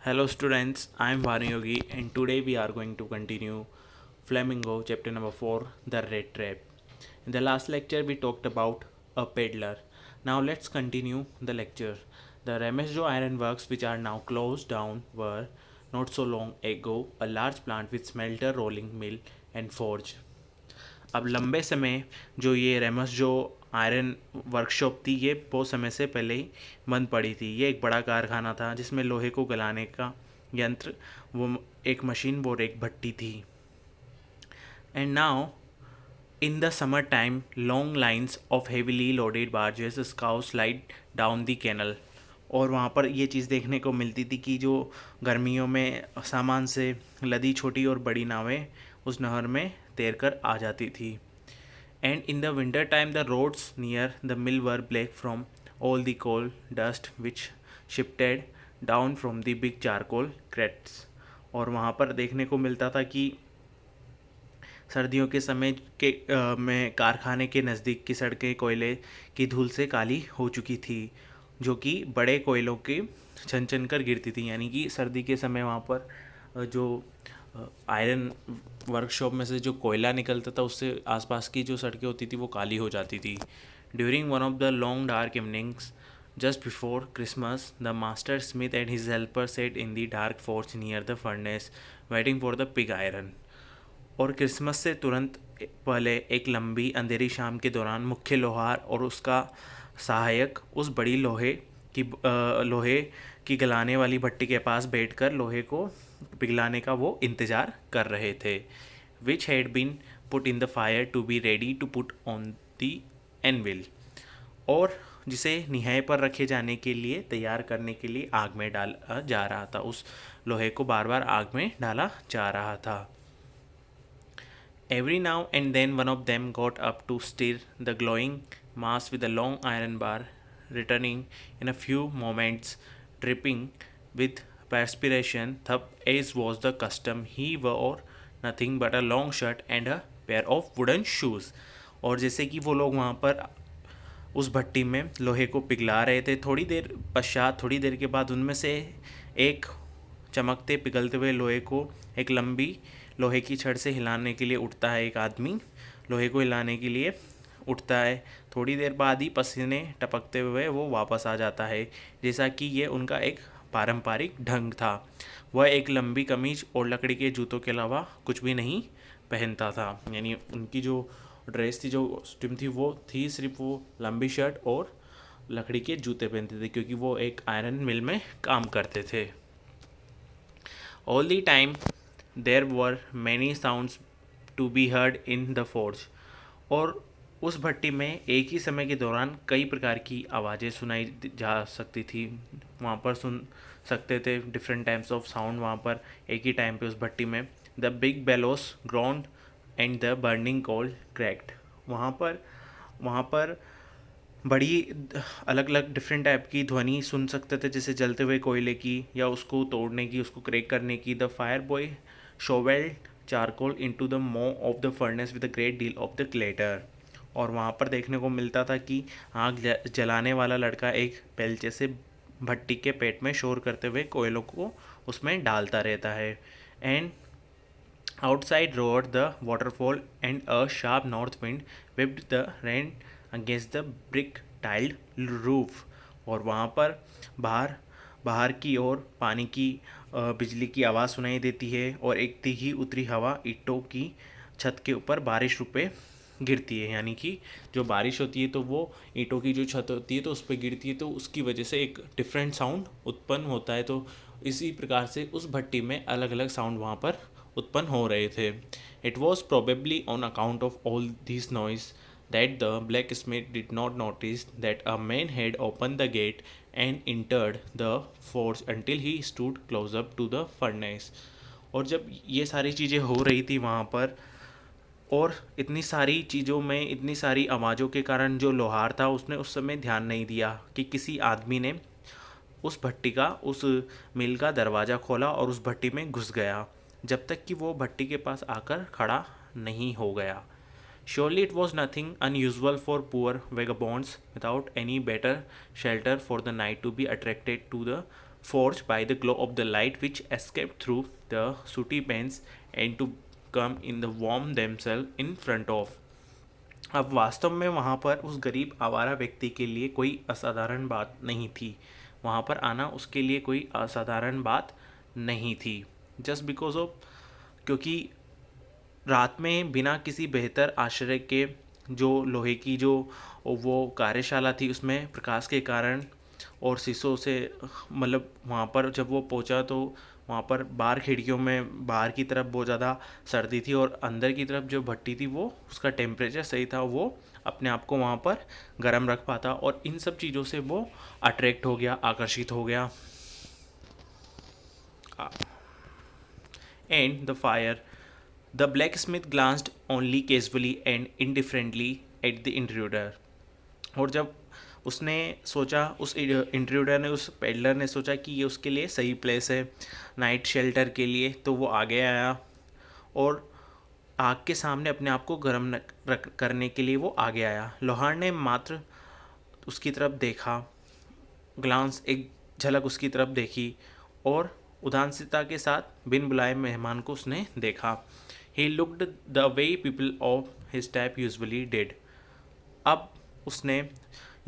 Hello students, I am Bhanu Yogi and today we are going to continue Flamingo chapter number 4, The Red Trap. In the last lecture we talked about a peddler. Now let's continue the lecture. The Ramesjo Iron Works, which are now closed down, were not so long ago a large plant with smelter, rolling mill and forge. अब लंबे समय जो ये ramus जो iron workshop थी ये बहुत समय से पहले ही बंद पड़ी थी। ये एक बड़ा कारखाना था जिसमें लोहे को गलाने का यंत्र, वो एक मशीन और एक भट्टी थी। And now in the summer time long lines of heavily loaded barges scow slide down the canal. और वहाँ पर ये चीज़ देखने को मिलती थी कि जो गर्मियों में सामान से लदी छोटी और बड़ी नावें उस नहर में तैर कर आ जाती थी। And in the winter time the roads near the mill were black from all the coal dust which shifted down from the big charcoal crates। और वहाँ पर देखने को मिलता था कि सर्दियों के समय में कारखाने के नज़दीक की सड़कें कोयले की धूल से काली हो चुकी थी, जो कि बड़े कोयलों के छन छन कर गिरती थी। यानी कि सर्दी के समय वहाँ पर जो आयरन वर्कशॉप में से जो कोयला निकलता था उससे आसपास की जो सड़कें होती थी वो काली हो जाती थी। During one of the long dark evenings just before Christmas the master Smith and his helper set in the dark forge near the furnace waiting for the pig iron. और क्रिसमस से तुरंत पहले एक लंबी अंधेरी शाम के दौरान मुख्य लोहार और उसका सहायक उस बड़ी लोहे की गलाने वाली भट्टी के पास बैठकर लोहे को पिघलाने का वो इंतज़ार कर रहे थे। Which had been put in the fire to be ready to put on the anvil. और जिसे निहाय पर रखे जाने के लिए तैयार करने के लिए आग में डाला जा रहा था। उस लोहे को बार बार आग में डाला जा रहा था। Every now and then one of them got up to stir the glowing mass with a long iron bar, returning in a few moments, dripping with perspiration, thus as was the custom. He wore nothing but a long shirt and a pair of wooden shoes। और जैसे कि वो लोग वहाँ पर उस भट्टी में लोहे को पिघला रहे थे, थोड़ी देर के बाद उनमें से एक चमकते पिघलते हुए लोहे को एक लंबी लोहे की छड़ से हिलाने के लिए उठता है। एक आदमी लोहे को हिलाने के लिए उठता है। थोड़ी देर बाद ही पसीने टपकते हुए वो वापस आ जाता है, जैसा कि ये उनका एक पारंपरिक ढंग था। वह एक लंबी कमीज और लकड़ी के जूतों के अलावा कुछ भी नहीं पहनता था। यानी उनकी जो ड्रेस थी, जो कॉस्ट्यूम थी, वो थी सिर्फ वो लंबी शर्ट और लकड़ी के जूते पहनते थे, क्योंकि वो एक आयरन मिल में काम करते थे। All the time there were many sounds to be heard in the forge. और उस भट्टी में एक ही समय के दौरान कई प्रकार की आवाज़ें सुनाई जा सकती थी। वहाँ पर सुन सकते थे डिफरेंट टाइप्स ऑफ साउंड वहाँ पर एक ही टाइम पे उस भट्टी में। The big bellows groaned and the burning coal cracked. वहाँ पर बड़ी अलग अलग डिफरेंट टाइप की ध्वनि सुन सकते थे, जैसे जलते हुए कोयले की या उसको तोड़ने की, उसको क्रैक करने की। The fire boy shovelled charcoal into the maw of the furnace with a great deal of the clatter. और वहाँ पर देखने को मिलता था कि आग जलाने वाला लड़का एक बेलचे से भट्टी के पेट में शोर करते हुए कोयलों को उसमें डालता रहता है। And outside roared the waterfall and a sharp north wind whipped the rain against the brick tiled roof। और वहाँ पर बाहर बाहर की ओर पानी की बिजली की आवाज़ सुनाई देती है और एक तीखी उतरी हवा ईंटों की छत के ऊपर बारिश रूपे गिरती है। यानी कि जो बारिश होती है तो वो ईंटों की जो छत होती है तो उस पर गिरती है, तो उसकी वजह से एक डिफरेंट साउंड उत्पन्न होता है। तो इसी प्रकार से उस भट्टी में अलग अलग साउंड वहाँ पर उत्पन्न हो रहे थे। It was probably on account of all this noise that the blacksmith did not notice that a man had opened the gate and entered the forge until he stood close up to the furnace। और जब ये सारी चीज़ें हो रही थी वहाँ पर, और इतनी सारी चीज़ों में इतनी सारी आवाज़ों के कारण जो लोहार था उसने उस समय ध्यान नहीं दिया कि किसी आदमी ने उस भट्टी का, उस मिल का दरवाज़ा खोला और उस भट्टी में घुस गया, जब तक कि वो भट्टी के पास आकर खड़ा नहीं हो गया। Surely it was nothing unusual for poor vagabonds without any better shelter for the night to be attracted to the forged by the glow of the light which escaped through the sooty panes and to come in the warm themselves in front of. अब वास्तव में वहाँ पर उस गरीब आवारा व्यक्ति के लिए कोई असाधारण बात नहीं थी। वहाँ पर आना उसके लिए कोई असाधारण बात नहीं थी। जस्ट बिकॉज ऑफ, क्योंकि रात में बिना किसी बेहतर आश्रय के जो लोहे की जो वो कार्यशाला थी उसमें प्रकाश के कारण और शीशों से, मतलब वहाँ पर जब वो पहुँचा तो वहाँ पर बाहर खिड़कियों में बाहर की तरफ बहुत ज़्यादा सर्दी थी और अंदर की तरफ जो भट्टी थी वो उसका टेम्परेचर सही था, वो अपने आप को वहाँ पर गर्म रख पाता और इन सब चीज़ों से वो अट्रैक्ट हो गया, आकर्षित हो गया. And the fire. The blacksmith glanced only casually and indifferently at the intruder. और जब उसने सोचा, उस इंट्रूडर ने, उस पेडलर ने सोचा कि ये उसके लिए सही प्लेस है नाइट शेल्टर के लिए, तो वो आगे आया और आग के सामने अपने आप को गर्म करने के लिए वो आगे आया. लोहार ने मात्र उसकी तरफ देखा, ग्लांस, एक झलक उसकी तरफ देखी और उदासीनता के साथ बिन बुलाए मेहमान को उसने देखा. He looked the way people of his type usually did. अब उसने,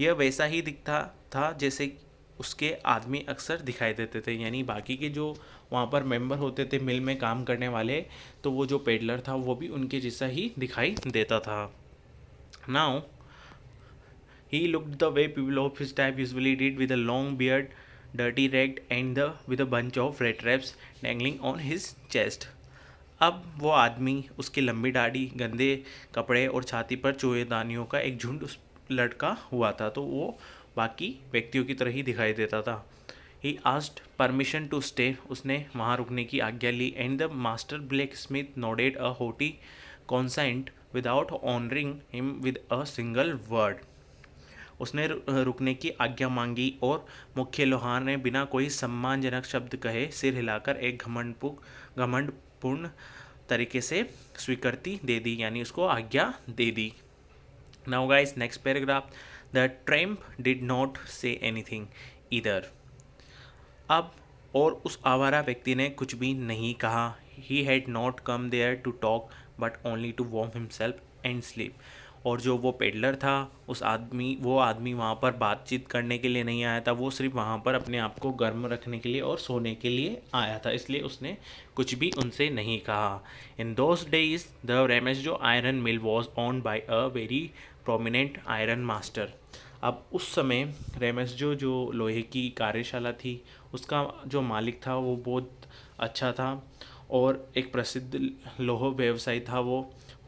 यह वैसा ही दिखता था जैसे उसके आदमी अक्सर दिखाई देते थे, यानी बाकी के जो वहाँ पर मेंबर होते थे मिल में काम करने वाले, तो वो जो पेडलर था वो भी उनके जैसा ही दिखाई देता था. Now he looked the way people of his type usually did, with a long beard, dirty ragged, and with a bunch of red traps dangling on his chest. अब वो आदमी, उसकी लंबी दाढ़ी, गंदे कपड़े और छाती पर चूहेदानियों का एक झुंड उस लटका हुआ था, तो वो बाकी व्यक्तियों की तरह ही दिखाई देता था. He asked permission to stay. उसने वहाँ रुकने की आज्ञा ली. And the master blacksmith nodded a haughty consent without honoring him with a single word. उसने रुकने की आज्ञा मांगी और मुख्य लोहार ने बिना कोई सम्मानजनक शब्द कहे सिर हिलाकर एक घमंडपूर्ण तरीके से स्वीकृति दे दी, यानी उसको आज्ञा दे दी. Now guys, next paragraph. The tramp did not say anything either. अब और उस आवारा व्यक्ति ने कुछ भी नहीं कहा. He had not come there to talk but only to warm himself and sleep. और जो वो पेडलर था, वो आदमी वहाँ पर बातचीत करने के लिए नहीं आया था, वो सिर्फ वहाँ पर अपने आप को गर्म रखने के लिए और सोने के लिए आया था, इसलिए उसने कुछ भी उनसे नहीं कहा. In those days the Ramsjo iron mill was owned by a very prominent iron master. अब उस समय रेमेस्डो जो लोहे की कार्यशाला थी उसका जो मालिक था वो बहुत अच्छा था और एक प्रसिद्ध लोह व्यवसायी था वो,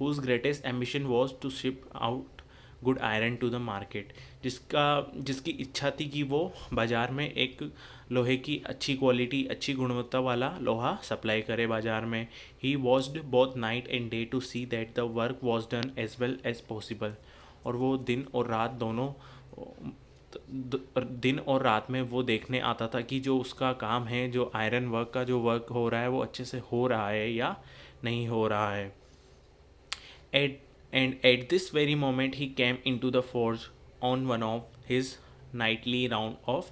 whose greatest ambition was to ship out good iron to the market. जिसकी इच्छा थी कि वो बाज़ार में एक लोहे की अच्छी क्वालिटी, अच्छी गुणवत्ता वाला लोहा सप्लाई करे बाज़ार में. He watched both night and day to see that the work was done as well as possible. और वो दिन और रात में वो देखने आता था कि जो उसका काम है, जो आयरन वर्क का जो वर्क हो रहा है वो अच्छे से हो रहा है या नहीं हो रहा है. At this very moment he came into the forge on one of his nightly round of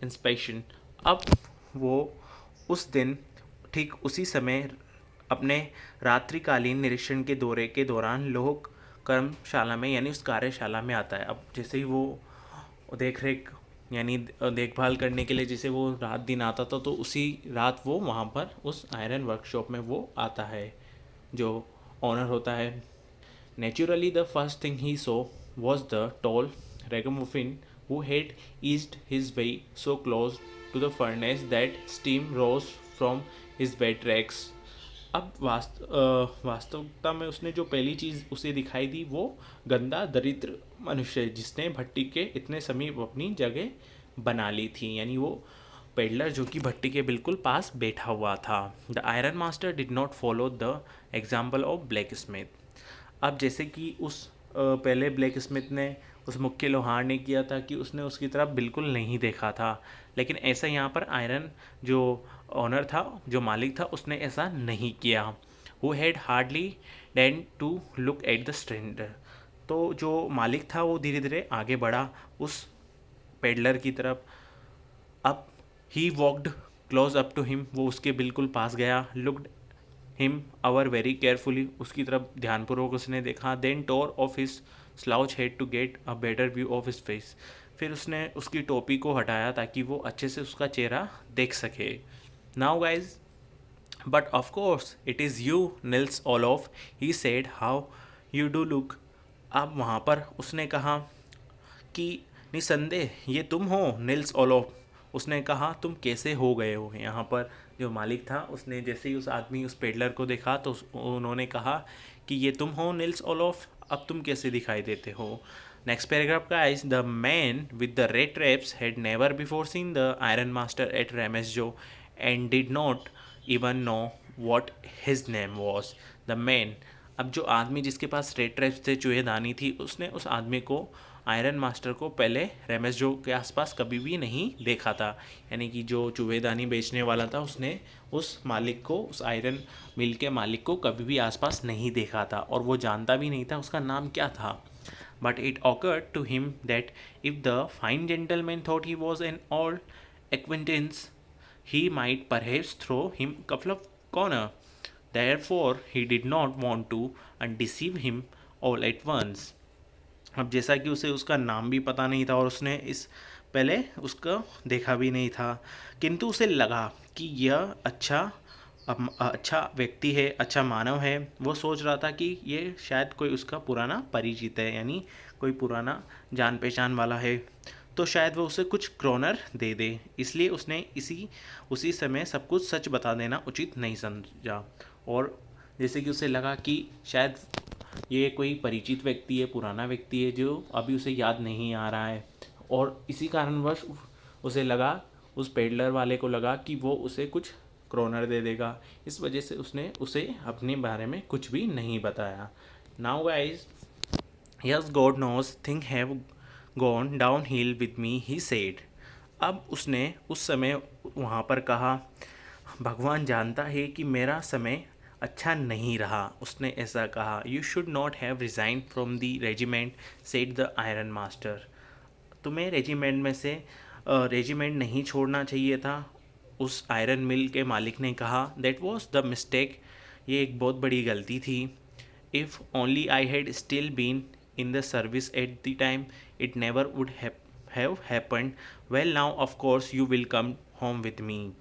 inspection. अब वो उस दिन ठीक उसी समय अपने रात्रिकालीन निरीक्षण के दौरे के दौरान लोह कर्मशाला में, यानी उस कार्यशाला में आता है. अब जैसे ही वो देख रेख यानी देखभाल करने के लिए जैसे वो रात दिन आता था, तो उसी रात वो वहाँ पर उस आयरन वर्कशॉप में वो आता है जो ऑनर होता है. Naturally, the first thing he saw was the tall ragamuffin who had eased his way so close to the furnace that steam rose from his wet rags. अब वास्तविकता में उसने जो पहली चीज़ उसे दिखाई दी वो गंदा दरिद्र मनुष्य, जिसने भट्टी के इतने समीप अपनी जगह बना ली थी, यानी वो पेडलर जो कि भट्टी के बिल्कुल पास बैठा हुआ था. The iron master did not follow the example of black Smith. अब जैसे कि उस पहले ब्लैक स्मिथ ने, उस मुख्य लोहार ने किया था कि उसने उसकी तरफ बिल्कुल नहीं देखा था, लेकिन ऐसा यहाँ पर आयरन जो ऑनर था, जो मालिक था, उसने ऐसा नहीं किया. हु हैड हार्डली डेन to look at the stranger. तो जो मालिक था वो धीरे धीरे आगे बढ़ा उस पेडलर की तरफ. अब he walked close up to him, वो उसके बिल्कुल पास गया, looked him over very carefully, उसकी तरफ ध्यानपूर्वक उसने देखा, then took off his slouch hat to get a better view of his face, फिर उसने उसकी टोपी को हटाया ताकि वो अच्छे से उसका चेहरा देख सके. Now guys, but of course it is you Nils Olaf, he said, how you do look. अब वहाँ पर उसने कहा कि निसंदेह ये तुम हो निल्स ओलोफ. उसने कहा तुम कैसे हो गए हो. यहाँ पर जो मालिक था उसने जैसे ही उस आदमी उस पेडलर को देखा तो उन्होंने कहा कि ये तुम हो निल्स ओलोफ, अब तुम कैसे दिखाई देते हो. नेक्स्ट पैराग्राफ का is the man with the rat traps had never before seen the iron master at Ramsjo and did not even know what his name was. The man, अब जो आदमी जिसके पास रेड ट्रैप्स थे, चूहेदानी थी, उसने उस आदमी को, आयरन मास्टर को, पहले रेमेसजो के आसपास कभी भी नहीं देखा था. यानी कि जो चूहेदानी बेचने वाला था उसने उस मालिक को, उस आयरन मिल के मालिक को कभी भी आसपास नहीं देखा था और वो जानता भी नहीं था उसका नाम क्या था. But it occurred to him that if the fine gentleman thought he was an old acquaintance, he might perhaps throw him a couple of corner. Therefore, he did not want to undeceive him all at once. अब जैसा कि उसे उसका नाम भी पता नहीं था और उसने इस पहले उसका देखा भी नहीं था, किंतु उसे लगा कि यह अच्छा व्यक्ति है, अच्छा मानव है. वो सोच रहा था कि ये शायद कोई उसका पुराना परिचित है, यानी कोई पुराना जान पहचान वाला है, तो शायद वो उसे कुछ क्रोनर दे दे. इसलिए उसने उसी समय सब कुछ सच बता देना उचित नहीं समझा. और जैसे कि उसे लगा कि शायद ये कोई परिचित व्यक्ति है, पुराना व्यक्ति है जो अभी उसे याद नहीं आ रहा है, और इसी कारणवश उसे लगा, उस पेडलर वाले को लगा कि वो उसे कुछ क्रोनर दे देगा. इस वजह से उसने उसे अपने बारे में कुछ भी नहीं बताया. Now guys, yes God knows things have gone down hill with me, he said. अब उसने उस समय वहाँ पर कहा, भगवान जानता है कि मेरा समय अच्छा नहीं रहा. उसने ऐसा कहा. You should not have resign from the regiment, said the iron master. तुम्हें रेजिमेंट नहीं छोड़ना चाहिए था, उस आयरन मिल के मालिक ने कहा. दैट वॉज द मिस्टेक, ये एक बहुत बड़ी गलती थी. If only I had still been in the service at the time it never would have happened. Well now of course you will come home with me.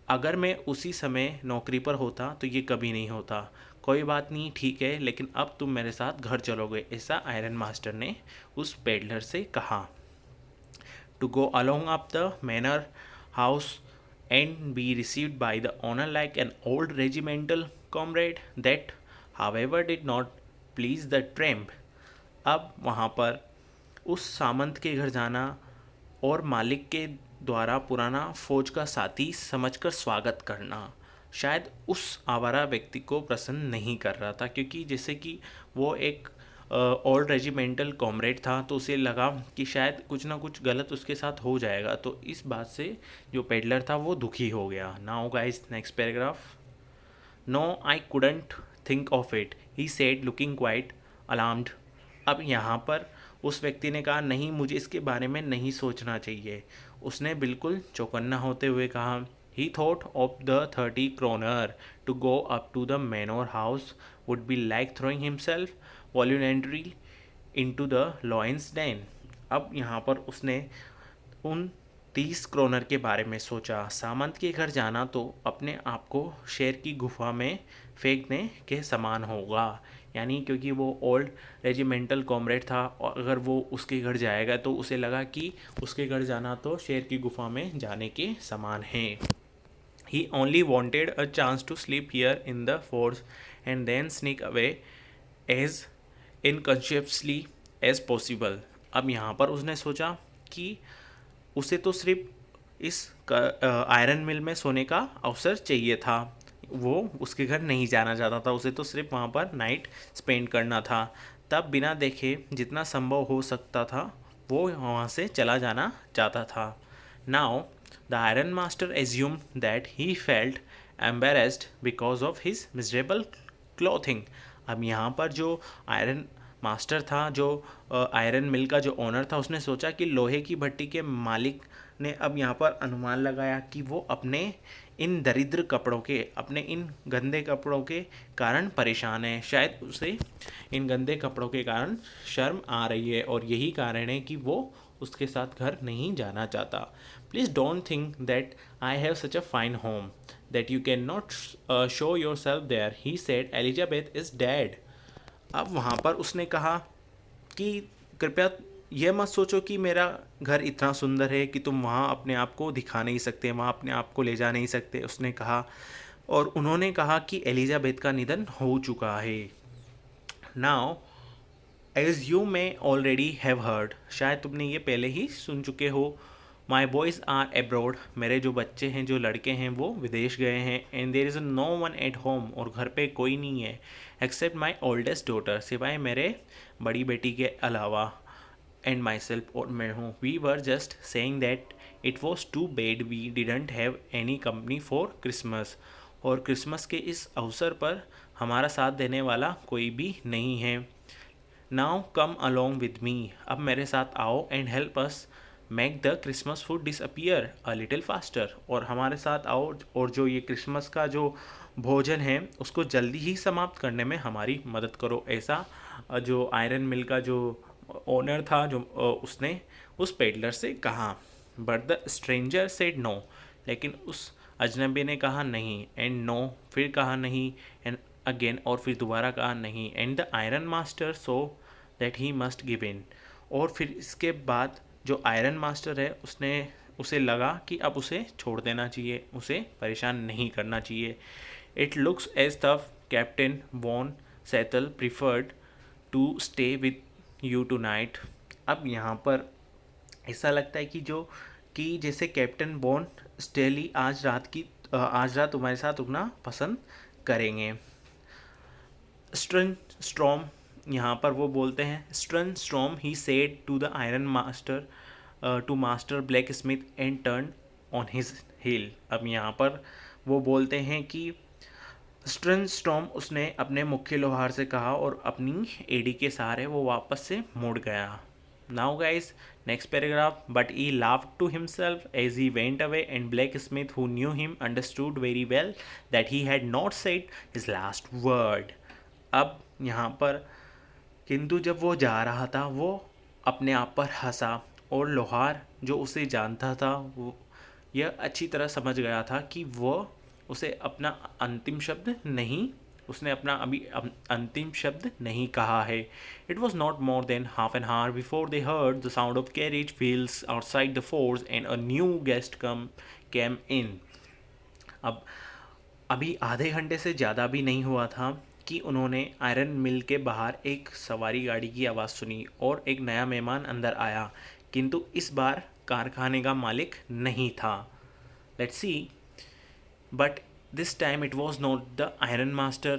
अगर मैं उसी समय नौकरी पर होता तो ये कभी नहीं होता. कोई बात नहीं, ठीक है, लेकिन अब तुम मेरे साथ घर चलोगे, ऐसा आयरन मास्टर ने उस पेडलर से कहा. To go along up the manor house and be received by the owner like an old regimental comrade, that however did not please the tramp. अब वहाँ पर उस सामंत के घर जाना और मालिक के द्वारा पुराना फौज का साथी समझकर स्वागत करना शायद उस आवारा व्यक्ति को प्रसन्न नहीं कर रहा था, क्योंकि जैसे कि वो एक ओल्ड रेजिमेंटल कॉमरेड था, तो उसे लगा कि शायद कुछ ना कुछ गलत उसके साथ हो जाएगा. तो इस बात से जो पेडलर था वो दुखी हो गया. Now guys, next paragraph. No I couldn't think of it, he said looking quite alarmed. अब यहाँ पर उस व्यक्ति ने कहा, नहीं, मुझे इसके बारे में नहीं सोचना चाहिए. उसने बिल्कुल चौकन्ना होते हुए कहा. He thought of the 30 kroner to go up to the manor house would be like throwing himself voluntarily into the lion's den. अब यहाँ पर उसने उन 30 क्रोनर के बारे में सोचा. सामंत के घर जाना तो अपने आप को शेर की गुफा में फेंकने के समान होगा. यानी क्योंकि वो ओल्ड रेजिमेंटल कॉमरेड था और अगर वो उसके घर जाएगा तो उसे लगा कि उसके घर जाना तो शेर की गुफा में जाने के समान है. He only wanted a chance to sleep here in the forge and then sneak away as incautiously as possible. अब यहाँ पर उसने सोचा कि उसे तो सिर्फ इस आयरन मिल में सोने का अवसर चाहिए था. वो उसके घर नहीं जाना चाहता था, उसे तो सिर्फ वहाँ पर नाइट स्पेंड करना था. तब बिना देखे जितना संभव हो सकता था वो वहाँ से चला जाना चाहता था. Now the iron master assumed that he felt embarrassed because of his miserable clothing. अब यहाँ पर जो आयरन मास्टर था, जो आयरन मिल का जो ओनर था, उसने सोचा कि लोहे की भट्टी के मालिक ने अब यहाँ पर अनुमान लगाया कि वो अपने इन दरिद्र कपड़ों के, अपने इन गंदे कपड़ों के कारण परेशान है। शायद उसे इन गंदे कपड़ों के कारण शर्म आ रही है और यही कारण है कि वो उसके साथ घर नहीं जाना चाहता। Please don't think that I have such a fine home that you can not show yourself there, he said, Elizabeth is dead. अब वहाँ पर उसने कहा कि कृपया यह मत सोचो कि मेरा घर इतना सुंदर है कि तुम वहाँ अपने आप को दिखा नहीं सकते, वहाँ अपने आप को ले जा नहीं सकते, उसने कहा। और उन्होंने कहा कि एलिजाबेथ का निधन हो चुका है। Now as you may already have heard, शायद तुमने ये पहले ही सुन चुके हो, माई बॉयज़ आर एब्रॉड, मेरे जो बच्चे हैं, जो लड़के हैं, वो विदेश गए हैं। And there is no one at home, और घर पे कोई नहीं है, एक्सेप्ट माई ओल्डेस्ट डॉटर, सिवाय मेरे बड़ी बेटी के अलावा, एंड माई सेल्फ, और मैं हूँ। We were just saying that it was too bad we didn't have any company for Christmas, और क्रिसमस के इस अवसर पर हमारा साथ देने वाला कोई भी नहीं है। Now come along with me, अब मेरे साथ आओ, and help us make the Christmas food disappear a little faster, और हमारे साथ आओ और जो ये क्रिसमस का जो भोजन है उसको जल्दी ही समाप्त करने में हमारी मदद करो। ऐसा जो आयरन मिल का जो ओनर था, जो उसने उस पेडलर से कहा। But the stranger said no, लेकिन उस अजनबी ने कहा नहीं, एंड नो, फिर कहा नहीं, एंड अगेन, और फिर दोबारा कहा नहीं। And the iron master so that he must give in, और फिर इसके बाद जो आयरन मास्टर है उसने उसे लगा कि अब उसे छोड़ देना चाहिए, उसे परेशान नहीं करना चाहिए। It looks as the captain von settle preferred to stay with you tonight. अब यहाँ पर ऐसा लगता है कि जो कि जैसे कैप्टन बॉन स्टेली आज रात तुम्हारे साथ रुकना पसंद करेंगे। स्ट्रन स्ट्रॉम, यहाँ पर वो बोलते हैं, स्ट्रन स्ट्रॉम ही said to the iron master to master blacksmith and turn on his heel. अब यहाँ पर वो बोलते हैं कि स्ट्रन स्टॉर्म, उसने अपने मुख्य लोहार से कहा और अपनी एडी के सहारे वो वापस से मुड़ गया। Now guys, next paragraph, but he laughed to himself as he went away, and blacksmith who knew him understood very well that he had not said his last word. अब यहाँ पर किंतु जब वो जा रहा था वो अपने आप पर हंसा, और लोहार जो उसे जानता था वो यह अच्छी तरह समझ गया था कि वो उसे अपना अंतिम शब्द नहीं उसने अपना अभी अंतिम शब्द नहीं कहा है। It was not more than half an hour before they heard the sound of carriage wheels outside the forge and a new guest came in. अब अभी आधे घंटे से ज़्यादा भी नहीं हुआ था कि उन्होंने आयरन मिल के बाहर एक सवारी गाड़ी की आवाज़ सुनी और एक नया मेहमान अंदर आया, किंतु इस बार कारखाने का मालिक नहीं था। Let's see, but this time it was not the iron master.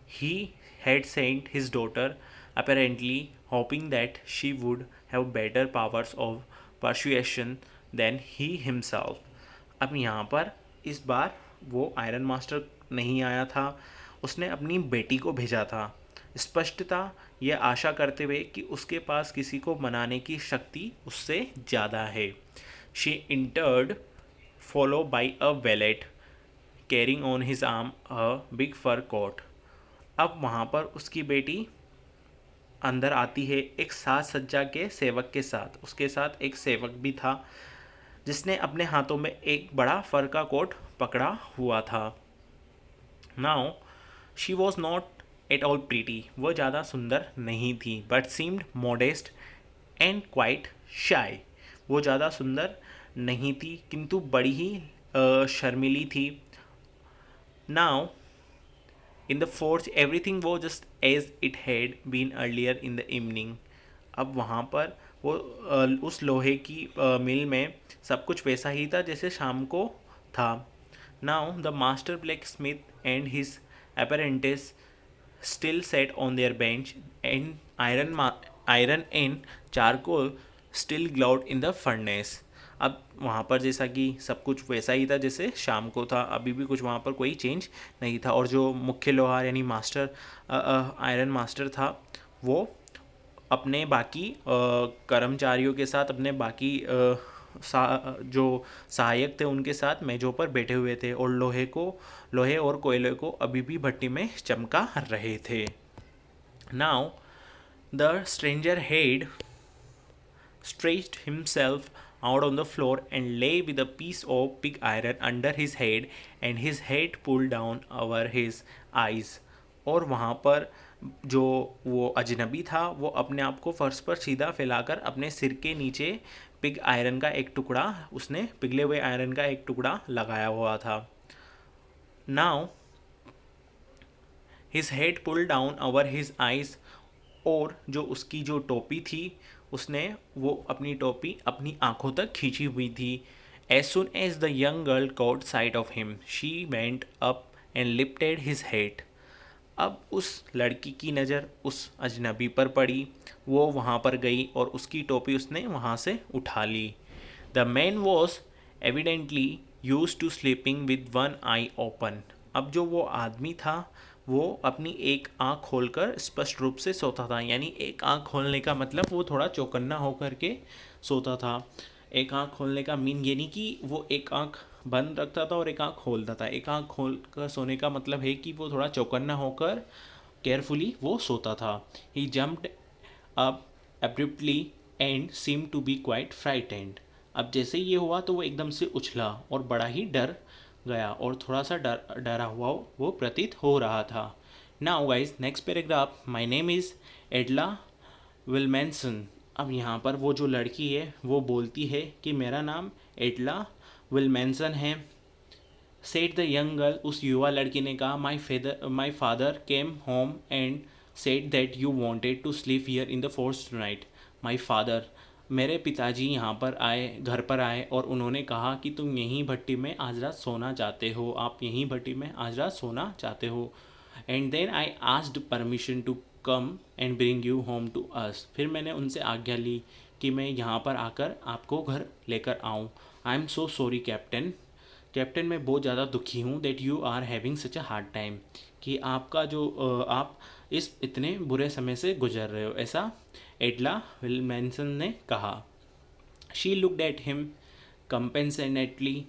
He had sent his daughter, apparently hoping that she would have better powers of persuasion than he himself. अब यहाँ पर इस बार वो आयरन मास्टर नहीं आया था, उसने अपनी बेटी को भेजा था, स्पष्टता यह आशा करते हुए कि उसके पास किसी को मनाने की शक्ति उससे ज़्यादा है। She entered followed by a valet carrying on his arm a big fur coat. अब वहाँ पर उसकी बेटी अंदर आती है एक साज सज्जा के सेवक के साथ, उसके साथ एक सेवक भी था जिसने अपने हाथों में एक बड़ा फर का कोट पकड़ा हुआ था। Now she was not at all pretty, वह ज़्यादा सुंदर नहीं थी, but seemed modest and quite शाई, वो ज़्यादा सुंदर नहीं थी किंतु बड़ी ही शर्मिली थी। Now, in the forge, everything was just as it had been earlier in the evening. अब वहाँ पर वो उस लोहे की मिल में सब कुछ वैसा ही था जैसे शाम को था। Now, the master blacksmith and his apprentice still sat on their bench, and iron and charcoal still glowed in the furnace. अब वहाँ पर जैसा कि सब कुछ वैसा ही था जैसे शाम को था, अभी भी कुछ वहाँ पर कोई चेंज नहीं था, और जो मुख्य लोहार यानी मास्टर आयरन मास्टर था वो अपने बाकी कर्मचारियों के साथ, अपने बाकी जो सहायक थे उनके साथ मेजों पर बैठे हुए थे और लोहे और कोयले को अभी भी भट्टी में चमका रहे थे. Now the stranger head stretched himself out on the floor and lay with a piece of pig iron under his head and his head pulled down over his eyes. और वहाँ पर जो वो अजनबी था वो अपने आप को फर्श पर सीधा फैलाकर अपने सिर के नीचे पिग आयरन का एक टुकड़ा, उसने पिघले हुए आयरन का एक टुकड़ा लगाया हुआ था. Now his hat pulled down over his eyes. और जो उसकी जो टोपी थी उसने वो अपनी टोपी अपनी आंखों तक खींची हुई थी. As soon as the young girl caught sight of him she went up and lifted his hat. अब उस लड़की की नज़र उस अजनबी पर पड़ी. वो वहाँ पर गई और उसकी टोपी उसने वहाँ से उठा ली. The man was evidently used to sleeping with one eye open. अब जो वो आदमी था वो अपनी एक आँख खोलकर स्पष्ट रूप से सोता था. यानी एक आँख खोलने का मतलब वो थोड़ा चौकन्ना होकर के सोता था. एक आँख खोलने का मीन ये नहीं कि वो एक आँख बंद रखता था और एक आँख खोलता था. एक आँख खोल कर सोने का मतलब है कि वो थोड़ा चौकन्ना होकर केयरफुली वो सोता था. He jumped up abruptly and seemed to be quite frightened. अब जैसे ये हुआ तो वो एकदम से उछला और बड़ा ही डर गया और थोड़ा सा डरा हुआ वो प्रतीत हो रहा था. Now guys, next paragraph. My name is एडला विलमेंसन. अब यहाँ पर वो जो लड़की है वो बोलती है कि मेरा नाम एडला विलमेंसन है. Said the young girl. उस युवा लड़की ने कहा, my father came home and said that you wanted to sleep here in the forge too. My father, मेरे पिताजी यहाँ पर आए, घर पर आए और उन्होंने कहा कि तुम यहीं भट्टी में आज रात सोना चाहते हो, आप यहीं भट्टी में आज रात सोना चाहते हो. And then I asked permission to come and bring you home to us. फिर मैंने उनसे आज्ञा ली कि मैं यहाँ पर आकर आपको घर लेकर आऊँ. I am so sorry captain. Captain, मैं बहुत ज़्यादा दुखी हूँ that you are having such a hard time. कि आपका जो आप इस इतने बुरे समय से गुजर रहे हो, ऐसा एडला विलमेंसन ने कहा. She looked at him कंपेंसेनेटली.